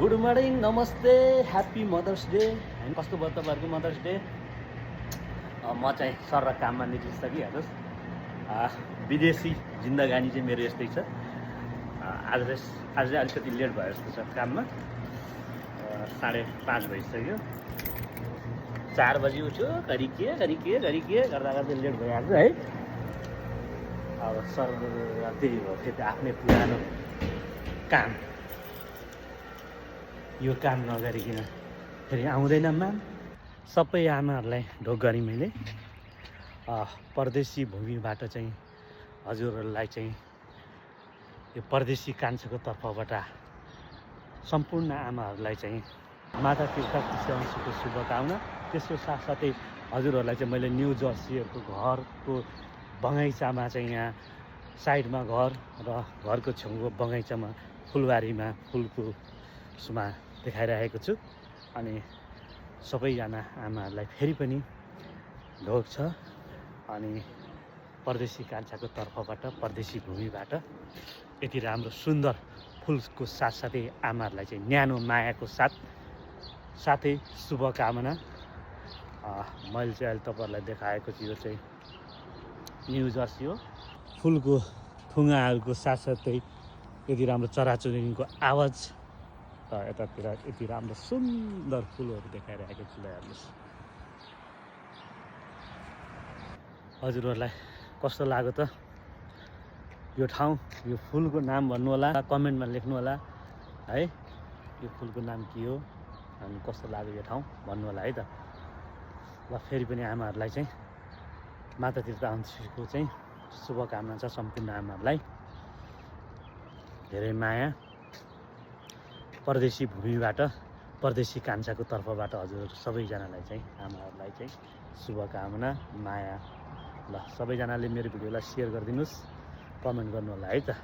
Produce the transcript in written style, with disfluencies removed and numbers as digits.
Good morning, नमस्ते, happy mothers day. होइन कस्तो भयो तपाईँहरूको मदर्स डे? म चाहिँ सर र काममा निक्लिसकिहाल्नुहोस्। विदेशी जिन्दगानी चाहिँ मेरो यस्तै छ। आज चाहिँ अलिकति लेट भयो जस्तो छ काममा। 5:30 भइसक्यो। 4 बजी उठ्यो, घरि के गर्दा गर्दै लेट भइहाल्छ है। अब सर त्यही हो, फेरि आफ्नै पुरानो काम, यो काम नगरिकन फेरि आउँदैन मान। सबै आमाहरूलाई ढोक गरेँ मैले। परदेशी भूमिबाट चाहिँ हजुरहरूलाई चाहिँ यो परदेशी कान्छाको तर्फबाट सम्पूर्ण आमाहरूलाई चाहिँ माता तीर्थ कृष्णको शुभकामना। त्यसको साथसाथै हजुरहरूलाई चाहिँ मैले न्यू जर्सीहरूको घरको बगैँचामा चाहिँ यहाँ साइडमा घर र घरको छेउको बगैँचामा फुलबारीमा फुलको उसमा देखाइरहेको छु। अनि सबैजना आमाहरूलाई फेरि पनि ढोक छ। अनि परदेशी कान्छाको तर्फबाट परदेशी भूमिबाट यति राम्रो सुन्दर फुलको साथसाथै आमाहरूलाई चाहिँ न्यानो मायाको साथै शुभकामना। मैले चाहिँ अहिले तपाईँहरूलाई देखाएको छु, यो चाहिँ न्यू जर्सी हो। फुलको थुङ्गाहरूको साथसाथै यति राम्रो चराचुरुङ्गीको आवाज र यतातिर यति राम्रो सुन्दर फुलहरू देखाइरहेको छु। हेर्नुहोस् हजुरहरूलाई कस्तो लाग्यो त यो ठाउँ? यो फुलको नाम भन्नु होला, कमेन्टमा लेख्नु होला है। यो फुलको नाम के हो अनि कस्तो लाग्यो यो ठाउँ भन्नु होला है त। ल फेरि पनि आमाहरूलाई चाहिँ माता तीर्थ अञ्चलको चाहिँ शुभकामना छ सम्पूर्ण आमाहरूलाई। धेरै माया। परदेशी भूमिबाट परदेशी कान्छाको तर्फबाट हजुर सबैजनालाई चाहिँ आमाहरूलाई चाहिँ शुभकामना, माया। ल सबैजनाले मेरो भिडियोलाई सेयर गरिदिनुहोस्, कमेन्ट गर्नु होला है त।